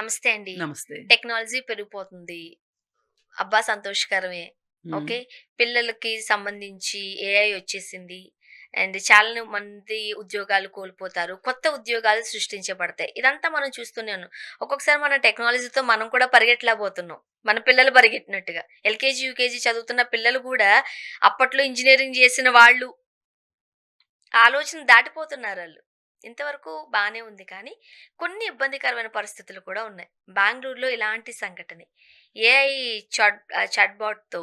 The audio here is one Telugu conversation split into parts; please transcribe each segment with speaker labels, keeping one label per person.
Speaker 1: నమస్తే అండి.
Speaker 2: నమస్తే.
Speaker 1: టెక్నాలజీ పెరిగిపోతుంది. అబ్బా! సంతోషకరమే.
Speaker 2: హ్మ్.
Speaker 1: ఓకే. పిల్లలకి సంబంధించి ఏఐ వచ్చేసింది. అండ్ చాలా మంది ఉద్యోగాలు కోల్పోతారు. కొత్త ఉద్యోగాలు సృష్టించబడతాయి. ఇదంతా మనం చూస్తూనే ఉన్నాం. ఒక్కొక్కసారి మన టెక్నాలజీతో మనం కూడా పరిగెట్టలేకపోతున్నాం. మన పిల్లలు పరిగెట్టినట్టుగా. ఎల్‌కేజీ, యూకేజీ చదువుతున్న పిల్లలు కూడా అప్పట్లో ఇంజినీరింగ్ చేసిన వాళ్ళు ఆలోచన దాటిపోతున్నారాళ్ళు. ఇంతవరకు బానే ఉంది కానీ, కొన్ని ఇబ్బందికరమైన పరిస్థితులు కూడా ఉన్నాయి. బెంగుళూరులో ఇలాంటి సంఘటనే. ఏఐ చాట్‌బాట్‌తో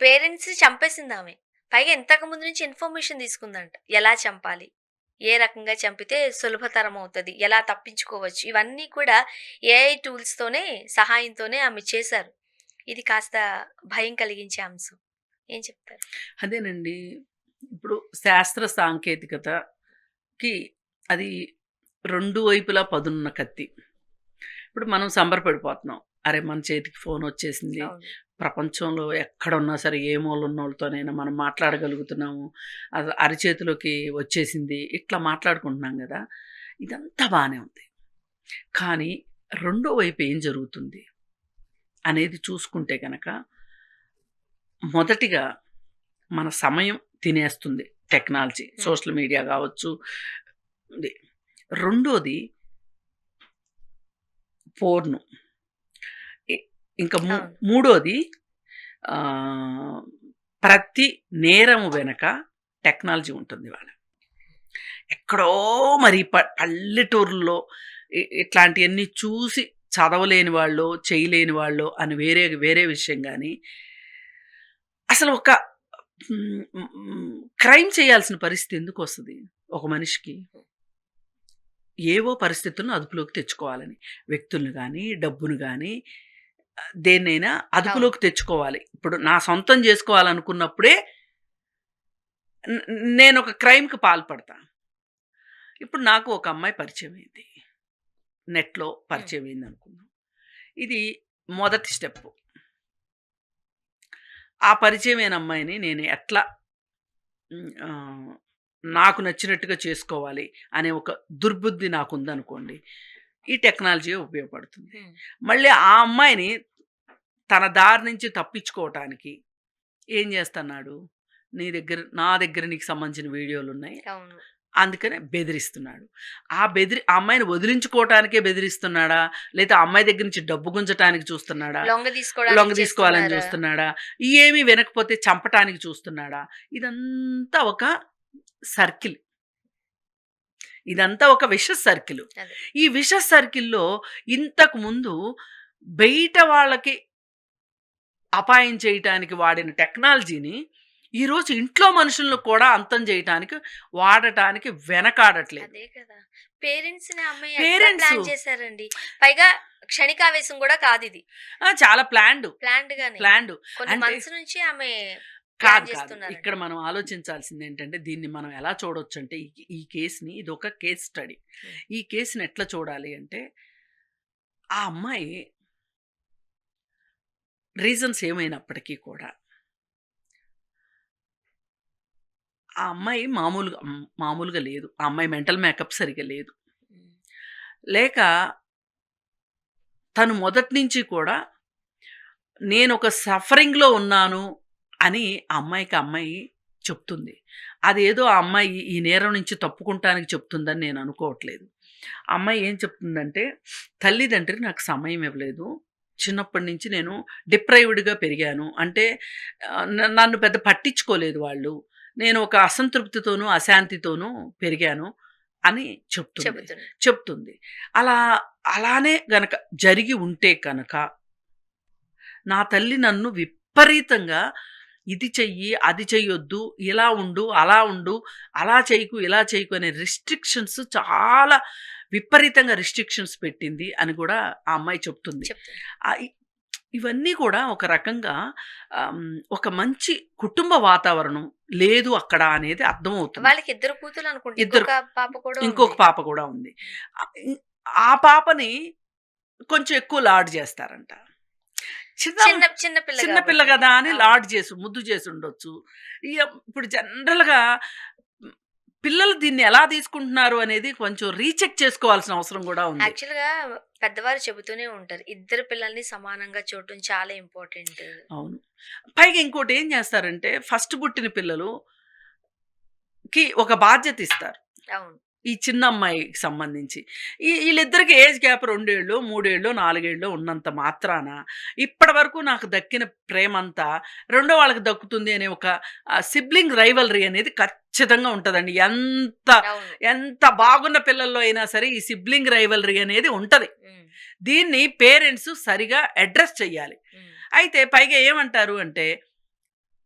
Speaker 1: పేరెంట్స్‌ని చంపేసిందామె. పైగా ఇంతకు ముందు నుంచి ఇన్ఫర్మేషన్ తీసుకుందంట. ఎలా చంపాలి? ఏ రకంగా చంపితే సులభతరం అవుతది? ఎలా తప్పించుకోవచ్చు? ఇవన్నీ కూడా ఏఐ టూల్స్‌తోనే సహాయంతోనే ఆమె చేశారు. ఇది కాస్త భయం కలిగించే అంశం. ఏం చెప్తారు?
Speaker 2: అదేనండి. ఇప్పుడు శాస్త్ర సాంకేతికతకి అది 2 వైపులా పదునున్న కత్తి. ఇప్పుడు మనం సంబరపడిపోతున్నాం. అరే! మన చేతికి ఫోనొచ్చేసింది.
Speaker 1: అవును.
Speaker 2: ప్రపంచంలో ఎక్కడున్నా సరే ఏ మూలన్నోళ్ళతోనైనా మనం మాట్లాడగలుగుతున్నాము. అరిచేతిలోకి వచ్చేసింది. ఇట్లా మాట్లాడుకుంటున్నాం గదా! ఇదంతా బానే ఉంది. కానీ రెండో వైపు ఏం జరుగుతుంది అనేది చూసుకుంటే గనక మొదటిగా మన సమయం తినేస్తుంది టెక్నాలజీ.
Speaker 1: హ్మ్.
Speaker 2: సోషల్ మీడియా గావచ్చు. ఇది. రెండోది పోర్ను. ఇ ఇంకా
Speaker 1: అవును.
Speaker 2: మూడోది ఆహ్, ప్రతి నేరం వెనక టెక్నాలజీ ఉంటుంది ఇవాళ. ఎక్కడో మరి పల్లెటూరుల్లో ఇట్లాంటియన్నీ చూసి చదవలేని వాళ్ళో, చేయలేని వాళ్ళో అని వేరే వేరే విషయం గానీ, అసలు ఒక క్రైమ్ చేయాల్సిన పరిస్థితి ఎందుకొస్తది ఒక మనిషికి? ఏవో పరిస్థితులను అదుపులోకి తెచ్చుకోవాలని. వ్యక్తులను గానీ, డబ్బును గానీ, దేన్నైనా
Speaker 1: అవును.
Speaker 2: అదుపులోకి తెచ్చుకోవాలి. ఇప్పుడు నా సొంతం జేసుకోవాలనుకున్నప్పుడే న్ నేనొక క్రైమ్‌కి పాల్పడతా. ఇప్పుడు నాకు ఒక అమ్మాయి పరిచయమైంది. నెట్‌లో
Speaker 1: హ్మ్.
Speaker 2: పరిచయమైందనుకుందాం. ఇది మొదటి స్టెప్పు. ఆ పరిచయమైన అమ్మాయిని నేను ఎట్లా ఆహ్, నాకు నచ్చినట్టుగా చేసుకోవాలి అనే ఒక దుర్బుద్ధి నాకుందనుకోండి. ఈ టెక్నాలజీ ఉపయోగపడుతుంది.
Speaker 1: హ్మ్.
Speaker 2: మళ్ళీ ఆ అమ్మాయిని తన దారి నుంచి తప్పించుకోవటానికి ఏం చేస్తన్నాడు? నా దగ్గర నీకు సంబంధించిన వీడియోలున్నాయి.
Speaker 1: అవును.
Speaker 2: అందుకనే బెదిరిస్తున్నాడు. ఆ అమ్మాయిని వదిలించుకోవటానికే బెదిరిస్తున్నాడా? లేతే ఆ అమ్మాయి దగ్గర నుంచి డబ్బు గుంజటానికి చూస్తున్నాడా?
Speaker 1: లొంగ తీసుకోవడానికి
Speaker 2: లొంగ తీసుకోవాలని
Speaker 1: చేస్తున్నారా?
Speaker 2: చూస్తున్నాడా? ఏమి వినకపోతే చంపటానికి చూస్తున్నాడా? ఇదంతా ఒక సర్కిల్. ఇదంతా ఒక విషస్ సర్కిల్.
Speaker 1: అదే.
Speaker 2: ఈ విషస్ సర్కిల్‌లో ఇంతకు ముందు బయట వాళ్ళకి అపాయం చేయటానికి వాడిన టెక్నాలజీని ఈరోజు ఇంట్లో మనుషులను కూడా అంతం చేయటానికి వాడటానికి వెనకాడట్లేదు.
Speaker 1: అదే కదా! పేరెంట్స్‌ని ఆ అమ్మాయి ఎట్లా
Speaker 2: పేరెంట్సు
Speaker 1: ప్లాన్ చేశారండి. పైగా క్షణికావేశం గూడా కాదిది.
Speaker 2: చాలా ప్లాన్డ్.
Speaker 1: ప్లాన్డ్‌గానే.
Speaker 2: ప్లాన్డ్.
Speaker 1: కొన్ని
Speaker 2: అంటే
Speaker 1: మంత్స్ నుంచి ఆమె
Speaker 2: కాదు.
Speaker 1: ప్లాన్
Speaker 2: కాదు.
Speaker 1: చేస్తున్నారంట.
Speaker 2: ఇక్కడ మనం ఆలోచించాల్సిందేంటంటే దీన్ని మనం ఎలా చూడొచ్చంటే ఈ కేస్‌ని ఇదొక కేస్ స్టడీ.
Speaker 1: హ్మ్.
Speaker 2: ఈ కేస్‌ని ఎట్లా చూడాలి అంటే ఆ అమ్మాయి రీజన్స్ ఏమైనప్పటికీ కూడా ఆ అమ్మాయి మామూలుగా లేదు. ఆ అమ్మాయి మెంటల్ మేకప్ సరిగ్గా లేదు.
Speaker 1: హ్మ్.
Speaker 2: లేక తను మొదటి నుంచి కూడా నేనొక సఫరింగ్‌లో ఉన్నాను అని ఆ అమ్మాయి చెప్తుంది. అదేదో ఆ అమ్మాయి ఈ నేరం నుంచి తప్పుకుంటానికి చెప్తుందని నేను అనుకోవట్లేదు. ఆ అమ్మాయి ఏం చెప్తుందంటే, తల్లిదండ్రి నాకు సమయం ఇవ్వలేదు. చిన్నప్పటి నుంచి నేను డిప్రైవ్డ్‌గా పెరిగాను. అంటే నన్ను పెద్ద పట్టించుకోలేదు వాళ్ళు. నేను ఒక అసంతృప్తితోనూ, అశాంతితోనూ పెరిగాను అని చెప్తుంది.
Speaker 1: చెబుతున్నా.
Speaker 2: చెప్తుంది. అలా అలానే గనక జరిగి ఉంటే కనుక నా తల్లి నన్ను విపరీతంగా ఇది చెయ్యి, అది చెయ్యొద్దు, ఇలా ఉండు, అలా ఉండు, అలా చేయకు, ఇలా చేయకు అనే రిస్ట్రిక్షన్స్ చాలా విపరీతంగా రిస్ట్రిక్షన్స్ పెట్టింది అని కూడా ఆ అమ్మాయి చెప్తుంది.
Speaker 1: చెప్తున్నా.
Speaker 2: ఆహ్, ఇ ఇవన్నీ కూడా ఒక రకంగా ఒక మంచి కుటుంబ వాతావరణం లేదు అక్కడ అనేది అర్థమవుతుంది.
Speaker 1: వాళ్ళకి ఇద్దరు కూతుర్లనుకుంటా.
Speaker 2: ఇద్దరు
Speaker 1: ఇంకొక పాప కూడా
Speaker 2: ఇంకొక
Speaker 1: ఉంది.
Speaker 2: పాప కూడా ఉంది. ఆహ్, ఇ ఆ పాపని కొంచెం ఎక్కువ లాడ్ చేస్తారంట. చిన్న
Speaker 1: చిన్న పిల్ల
Speaker 2: చిన్న పిల్ల
Speaker 1: గాబట్టి.
Speaker 2: గదా అని
Speaker 1: అవును.
Speaker 2: లాడ్ చేసి ముద్దు చేసుండొచ్చు. ఇగ ఇప్పుడు జనరల్‌గా పిల్లలు దీన్ని ఎలా తీసుకుంటున్నారు అనేది కొంచెం రీచెక్ చేసుకోవాల్సిన అవసరం కూడా ఉంది.
Speaker 1: యాక్చువల్‌గా పెద్దవారు చెబుతూనే ఉంటారు. ఇద్దరు పిల్లల్ని సమానంగా చూడటం చాలా ఇంపార్టెంట్.
Speaker 2: అవును. పైగా ఇంకోటి ఏం చేస్తారంటే ఫస్ట్ పుట్టిన పిల్లలుకి ఒక బాధ్యత ఇస్తారు.
Speaker 1: అవును.
Speaker 2: ఈ చిన్న అమ్మాయికి సంబంధించి. ఈళ్ళిద్దరికి ఏజ్ గ్యాప్ 2 ఏళ్ళో, 3 ఏళ్ళో, 4 ఏళ్ళో ఉన్నంత మాత్రాన ఇప్పటివరకు నాకు దక్కిన ప్రేమంతా రెండో వాళ్ళకి దక్కుతుంది అనే ఒక సిబ్లింగ్ రైవల్రీ అనేది ఖచ్చితంగా ఉంటదండి.
Speaker 1: అవును.
Speaker 2: ఎంత బాగున్న పిల్లల్లో అయినా సరే ఈ సిబ్లింగ్ రైవల్రీ అనేది ఉంటది.
Speaker 1: హ్మ్.
Speaker 2: దీన్ని పేరెంట్స్ సరిగా అడ్రెస్ చెయ్యాలి.
Speaker 1: హ్మ్.
Speaker 2: అయితే పైగా ఏమంటారు అంటే,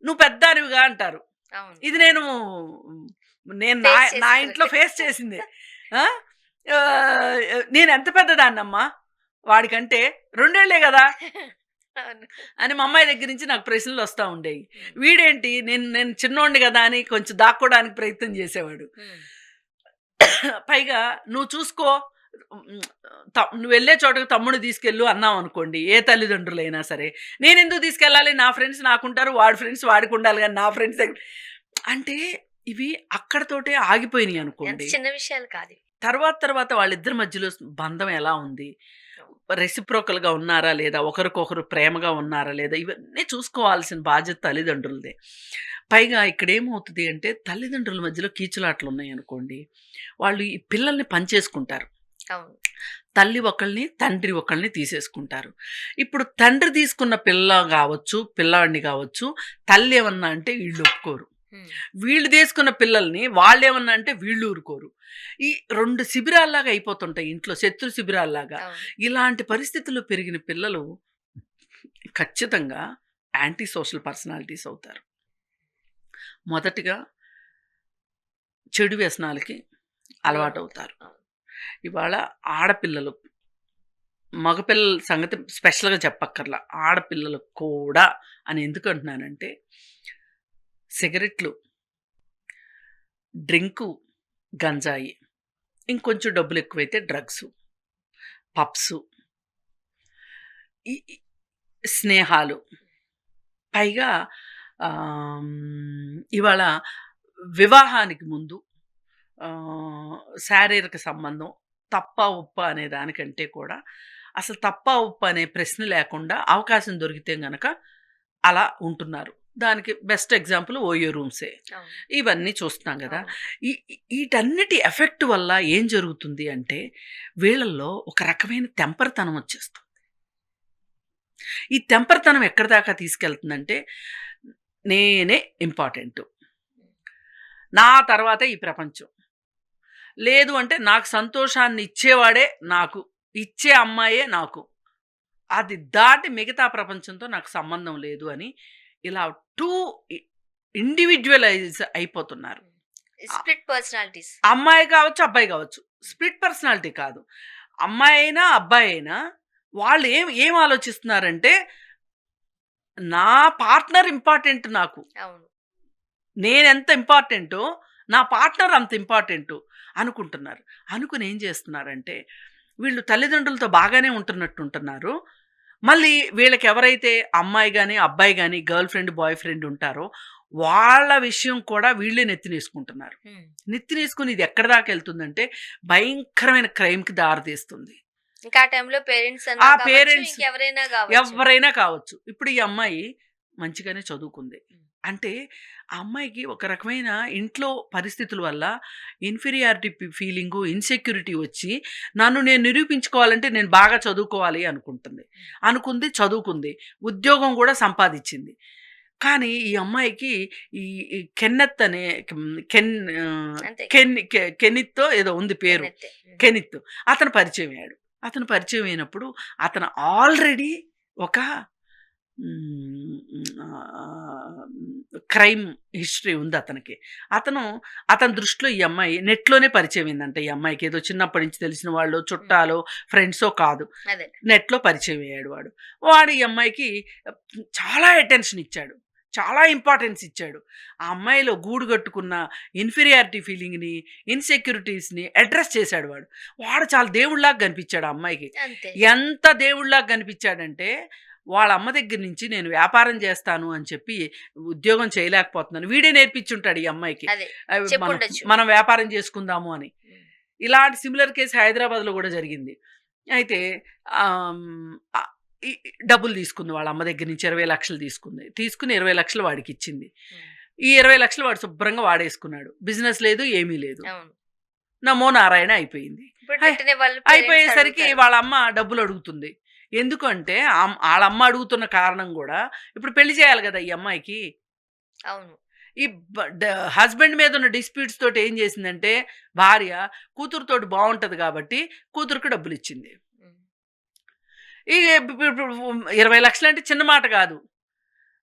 Speaker 2: "నువ్వు పెద్దానివిగా" అంటారు.
Speaker 1: అవును.
Speaker 2: ఇది నేను నేను నా
Speaker 1: ఫేస్
Speaker 2: నా
Speaker 1: చేసింది.
Speaker 2: ఇంట్లో ఫేస్ చేసిందే. ఆ! నేనెంత పెద్దదాన్నమ్మా వాడికంటే? 2 ఏళ్ళే గదా!
Speaker 1: అవును.
Speaker 2: అని మా అమ్మాయి దగ్గర నుంచి నాకు ప్రశ్నలొస్తా ఉండేయి.
Speaker 1: హ్మ్.
Speaker 2: వీడేంటి నేను నేను చిన్నోడిని గదా! అని కొంచెం దాక్కోడానికి ప్రయత్నం జేసేవాడు.
Speaker 1: హ్మ్.
Speaker 2: పైగా "నువ్వు చూసుకో హ్మ్. నువ్వెళ్ళే చోటకి తమ్ముడిని తీసుకెళ్ళు" అన్నామనుకోండి, ఏ తల్లిదండ్రులైనా సరే. నేనెందుకు తీసుకెళ్ళాలి? నా ఫ్రెండ్స్ నాకుంటారు. వాడి ఫ్రెండ్స్ వాడికుండాలి గానీ నా ఫ్రెండ్స్ అంటే ఇవి అక్కడితోటే
Speaker 1: ఎంత
Speaker 2: ఆగిపోయినియనుకోండి.
Speaker 1: చిన్న విషయాలు కాదు.
Speaker 2: తర్వాత వాళ్ళిద్దరి మధ్యలో బంధం ఎలా ఉంది? రెసిప్రోకల్‌గా ఉన్నారా లేదా? ఒకరికొకరు ప్రేమగా ఉన్నారా లేదా? ఇవన్నీ చూసుకోవాల్సిన బాధ్యత తల్లిదండ్రులదే. పైగా ఇక్కడేమవుతది అంటే తల్లిదండ్రుల మధ్యలో కీచులాటలున్నాయనుకోండి, వాళ్ళు ఈ పిల్లల్ని పంచేసుకుంటారు.
Speaker 1: అవును.
Speaker 2: తల్లి ఒకళ్ళని, తండ్రి ఒకళ్ళని తీసేసుకుంటారు. ఇప్పుడు తండ్రి తీసుకున్న పిల్ల గావచ్చు, పిల్లాడిని గావచ్చు, తల్లేమన్నా అంటే ఈళ్ళు ఒప్పుకోరు.
Speaker 1: హ్మ్.
Speaker 2: వీళ్ళు తీసుకున్న పిల్లల్ని వాళ్ళేమన్నా అంటే వీళ్ళు ఊరుకోరు. ఈ 2 శిబిరాల్లాగా అయిపోతుంటాయి ఇంట్లో. శత్రు శిబిరాల్లాగా.
Speaker 1: అవును.
Speaker 2: ఇలాంటి పరిస్థితుల్లో పెరిగిన పిల్లలు ఖచ్చితంగా యాంటీ సోషల్ పర్సనాలిటీస్ అవుతారు. మొదటిగా చెడు వ్యసనాలకి
Speaker 1: లోనవుతారు.
Speaker 2: అలవాటవుతారు.
Speaker 1: అవును.
Speaker 2: ఇవాళ ఆడపిల్లలు, మగపిల్లల సంగతి స్పెషల్‌గా చెప్పక్కర్లా. ఆడపిల్లలు కూడా అని ఎందుకంటున్నానంటే సిగరెట్లు, డ్రింకు, గంజాయి, ఇంకొంచెం డబ్బులెక్కువైతే డ్రగ్సు, పబ్సు, ఈ ఈ స్నేహాలు. పైగా ఇవాళ వివాహానికి ముందు శారీరక సంబంధం తప్పా, ఒప్పా అనే దానికంటే కూడా అసలు తప్పా, ఒప్పా అనే ప్రశ్న లేకుండా అవకాశం దొరికితే గనక అలా ఉంటున్నారు. దానికి బెస్ట్ ఎగ్జాంపుల్ ఓయో రూమ్సే.
Speaker 1: అవును.
Speaker 2: ఇవన్నీ చూస్తున్నాం గదా!
Speaker 1: అవును.
Speaker 2: ఈటన్నిటి ఎఫెక్ట్ వల్ల ఏం జరుగుతుంది అంటే వీళ్ళల్లో ఒక రకమైన తెంపరితనం వచ్చేస్తుంది. ఈ తెంపరితనం ఎక్కడి దాకా తీసుకెళ్తుందంటే నేనే ఇంపార్టెంటు. నా తర్వాతే ఈ ప్రపంచం. లేదు అంటే నాకు సంతోషాన్ని ఇచ్చేవాడే నాకు. ఇచ్చే అమ్మాయే నాకు. అది దాటి మిగతా ప్రపంచంతో నాకు సంబంధం లేదు అని ఇలా టూ ఇ ఇండివిడ్యువలైజ్ అయిపోతున్నారు.
Speaker 1: Split personalities.
Speaker 2: అమ్మాయి కావచ్చు, అబ్బాయి కావచ్చు. స్ప్లిట్ పర్సనాలిటీ కాదు. అమ్మాయి అయినా, అబ్బాయి అయినా వాళ్ళు ఏం ఆలోచిస్తున్నారంటే నా పార్ట్నర్ ఇంపార్టెంట్ నాకు.
Speaker 1: అవును.
Speaker 2: నేనెంత ఇంపార్టెంటో నా పార్ట్నర్ అంత ఇంపార్టెంటు అనుకుంటున్నారు. అనుకుని ఏం చేస్తున్నారంటే వీళ్ళు తల్లిదండ్రులతో బాగానే ఉంటున్నట్టుంటున్నారు. మళ్ళీ వీళ్ళకి ఎవరైతే అమ్మాయి గాని, అబ్బాయి గాని గర్ల్ ఫ్రెండ్, బాయ్ ఫ్రెండ్ ఉంటారో వాళ్ళ విషయం కూడా వీళ్ళే నెత్తినేసుకుంటున్నారు.
Speaker 1: హ్మ్.
Speaker 2: నెత్తినేసుకొని ఇది ఎక్కడి దాకా వెళ్తుందంటే భయంకరమైన క్రైమ్‌కి దారితీస్తుంది.
Speaker 1: ఇంకా ఆ టైంలో పేరెంట్స్
Speaker 2: ఆ
Speaker 1: అన్నా కావచ్చు,
Speaker 2: పేరెంట్స్
Speaker 1: ఇంకెవరైనా కావచ్చు.
Speaker 2: ఎవ్వరైనా కావచ్చు. ఇప్పుడు ఈ అమ్మాయి మంచిగానే చదువుకుంది.
Speaker 1: హ్మ్.
Speaker 2: అంటే ఆ అమ్మాయికి ఒక రకమైన ఇంట్లో పరిస్థితుల వల్ల ఇన్ఫీరియారిటీ ఫీలింగు, ఇన్‌సెక్యూరిటీ వచ్చి నన్ను నేను నిరూపించుకోవాలంటే నేను బాగా చదువుకోవాలి అనుకుంటుంది. అనుకుంది, చదువుకుంది. ఉద్యోగం కూడా సంపాదించింది. కానీ ఈ అమ్మాయికి ఈ ఈ కెన్నెత్ అనే కెన్
Speaker 1: అంతే.
Speaker 2: కెనిత్తో ఏదో ఉంది పేరు.
Speaker 1: కెన్నెత్తే.
Speaker 2: కెనిత్. అతను పరిచయం అయ్యాడు. అతను పరిచయం అయినప్పుడు అతను ఆల్రెడీ ఒక క్రైమ్ హిస్టరీ ఉంది అతనికి. అతని దృష్టిలో ఈ అమ్మాయి నెట్‌లోనే పరిచయం అయిందంట. ఈ అమ్మాయికి ఏదో చిన్నప్పటి నుంచి తెలిసిన వాళ్ళో, చుట్టాలో, ఫ్రెండ్సో కాదు.
Speaker 1: అదే.
Speaker 2: నెట్‌లో పరిచయం అయ్యాడు వాడు. వాడు ఈ అమ్మాయికి చాలా అటెన్షన్ ఇచ్చాడు. చాలా ఇంపార్టెన్స్ ఇచ్చాడు. ఆ అమ్మాయిలో గూడు కట్టుకున్న ఇన్ఫీరియారిటీ ఫీలింగ్‌ని, ఇన్‌సెక్యూరిటీస్‌ని అడ్రెస్ చేశాడు వాడు. వాడు చాలా దేవుడిలాగా కనిపించాడు ఆ అమ్మాయికి.
Speaker 1: అంతే.
Speaker 2: ఎంత దేవుడిలాగా కనిపించాడంటే వాళ్ళ అమ్మ దగ్గర నుంచి నేను వ్యాపారం చేస్తాను అని చెప్పి ఉద్యోగం చేయలేకపోతున్నాను. వీడే నేర్పించుంటాడు ఈ అమ్మాయికి.
Speaker 1: అదే
Speaker 2: మనం
Speaker 1: చెప్పుండొచ్చు.
Speaker 2: మనం వ్యాపారం చేసుకుందాము అని.
Speaker 1: హ్మ్.
Speaker 2: ఇలాంటి సిమిలర్ కేసు హైదరాబాద్‌లో కూడా జరిగింది. అయితే ఆహ్, ఆహ్, ఈ డబ్బులు తీసుకుంది వాళ్ళ అమ్మ దగ్గర నుంచి 20,00,000 తీసుకుంది. తీసుకుని 20,00,000 వాడికిచ్చింది.
Speaker 1: హ్మ్.
Speaker 2: ఈ 20,00,000 వాడు శుభ్రంగా వాడేసుకున్నాడు. బిజినెస్ లేదు, ఏమీ లేదు.
Speaker 1: అవును.
Speaker 2: నమో నారాయణ అయిపోయింది.
Speaker 1: ఇప్పుడు
Speaker 2: హై
Speaker 1: వెంటనే వాళ్ళ పేరెంట్స్
Speaker 2: అయిపోయేసరికి
Speaker 1: అడుగుతారు.
Speaker 2: వాళ్ళ అమ్మ డబ్బులు అడుగుతుంది. ఎందుకంటే ఆళ్ళమ్మ అడుగుతున్న కారణం గూడా ఇప్పుడు పెళ్లి చేయాలి గదా! ఈ అమ్మాయికి.
Speaker 1: అవును.
Speaker 2: ఈ హస్బెండ్ మీద ఉన్న డిస్ప్యూట్స్ తోటి ఏం చేసిందంటే భార్య కూతురుతోటి బావుంటది గాబట్టి కూతురికి డబ్బులిచ్చింది.
Speaker 1: హ్మ్.
Speaker 2: ఈ ఇప్పుడు 20,00,000 అంటే చిన్న మాట గాదు.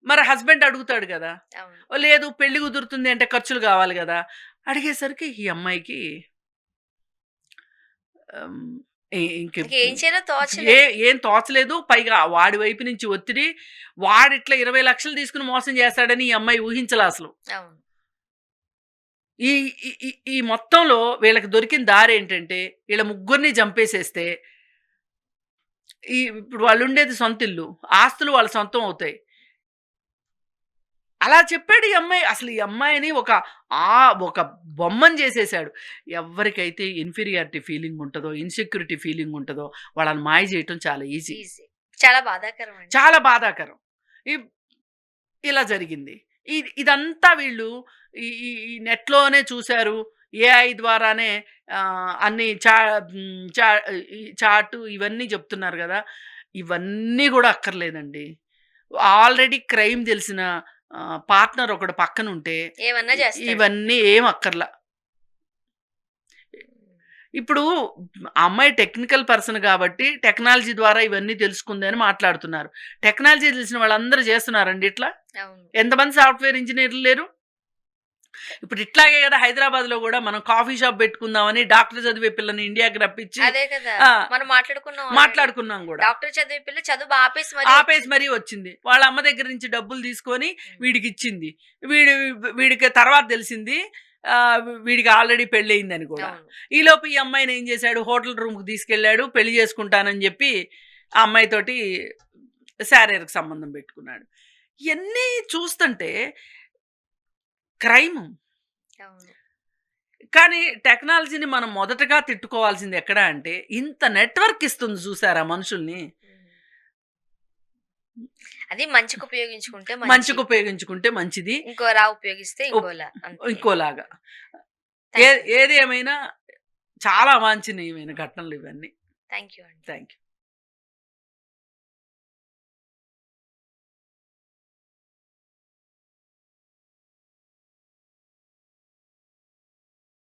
Speaker 2: మరి హస్బెండ్ అడుగుతాడు గదా!
Speaker 1: అవును.
Speaker 2: లేదు పెళ్లి కుదురుతుంది అంటే ఖర్చులు గావాలి గదా! అడిగేసరికి ఈ అమ్మాయికి ఆహ్, ఇంక
Speaker 1: ఇంకేం చేయాలో తోచలేదు.
Speaker 2: ఏం తోచలేదు. పైగా వాడి వైపు నుంచి ఒత్తిడి. వాడిట్లా 20,00,000 తీసుకొని మోసం చేస్తాడని ఈ అమ్మాయి ఊహించలా అసలు.
Speaker 1: అవును.
Speaker 2: ఈ ఈ ఈ ఈ మొత్తంలో వీళ్ళకి దొరికిన దారేంటంటే, ఈళ్ళ ముగ్గురిని చంపేసేస్తే, ఇప్పుడు వాళ్ళుండేది సొంతిల్లు. ఆస్తులు వాళ్ళ సొంతం అవుతాయి. అలా చెప్పాడు ఈ అమ్మాయి. అసలు ఈ అమ్మాయిని ఒక బొమ్మని చేసేసాడు. ఎవ్వరికైతే ఇన్ఫీరియారిటీ ఫీలింగ్ ఉంటదో, ఇన్‌సెక్యూరిటీ ఫీలింగ్ ఉంటదో వాళ్ళని మాయ చేయటం చాలా ఈజీ.
Speaker 1: ఈజీ. చాలా బాధాకరం అండి.
Speaker 2: చాలా బాధాకరం. ఇ ఇలా జరిగింది. ఇదంతా వీళ్ళు ఈ నెట్‌లోనే చూసారు. ఏఐ ద్వారానే అన్ని ఈ చాటు ఇవన్నీ చెప్తున్నారు గదా! ఇవన్నీ గూడా అక్కర్లేదండి. ఆల్రెడీ క్రైమ్ తెలిసిన పార్ట్నర్ ఒకడు పక్కనుంటే
Speaker 1: ఏమన్నా చేస్తాడు.
Speaker 2: ఇవన్నీ ఏం అక్కర్లా. ఇప్పుడు ఆ అమ్మాయి టెక్నికల్ పర్సన్ గాబట్టి టెక్నాలజీ ద్వారా ఇవన్నీ తెలుసుకుంది అని మాట్లాడుతున్నారు. టెక్నాలజీ తెలిసిన వాళ్ళందరూ చేస్తున్నారండి ఇట్లా?
Speaker 1: అవును.
Speaker 2: ఎంతమంది సాఫ్ట్‌వేర్ ఇంజినీర్లు లేరు? ఇప్పుడు ఇట్లాగే గదా! హైదరాబాద్‌లో గూడా మనం కాఫీ షాప్ పెట్టుకుందామని డాక్టర్ చదివే పిల్లని ఇండియాకి రప్పించి
Speaker 1: అదే కదా!
Speaker 2: ఆ!
Speaker 1: మనం మాట్లాడుకున్నాం ఆల్రెడీ.
Speaker 2: మాట్లాడుకున్నాం గూడా.
Speaker 1: డాక్టర్ చదివే పిల్ల చదువు ఆపేసి
Speaker 2: ఆపేసి మరీ వచ్చింది. వాళ్ళ అమ్మ దగ్గర నుంచి డబ్బులు తీసుకొని వీడికిచ్చింది. వీడు వీడికి తర్వాత తెలిసింది వీడికి ఆల్రెడీ పెళ్లయిందని కూడా.
Speaker 1: అవును.
Speaker 2: ఈలోపు ఈ అమ్మాయిని ఏం చేశాడు, హోటల్ రూమ్‌కి తీసుకెళ్ళాడు. పెళ్లి చేసుకుంటానని చెప్పి ఆ అమ్మాయితోటి శారీరక సంబంధం పెట్టుకున్నాడు. ఇయన్నీ చూస్తుంటే క్రైము.
Speaker 1: అవును.
Speaker 2: కానీ టెక్నాలజీని మనం మొదటగా తిట్టుకోవాల్సింది ఎక్కడ అంటే, ఇంత నెట్‌వర్క్ ఇస్తుంది చూసారా మనుషుల్ని.
Speaker 1: అది మంచికి ఉపయోగించుకుంటే
Speaker 2: మంచికి
Speaker 1: మంచి.
Speaker 2: ఉపయోగించుకుంటే మంచిది.
Speaker 1: ఇంకోలా ఉపయోగిస్తే ఇంకోలా. అంతే.
Speaker 2: ఇంకోలాగా.
Speaker 1: Thank you.
Speaker 2: ఏది ఏమైనా చాలా అవాంఛనీయమైన ఘటనలు ఇవన్నీ.
Speaker 1: థాంక్ యూ అండి.
Speaker 2: Thank you.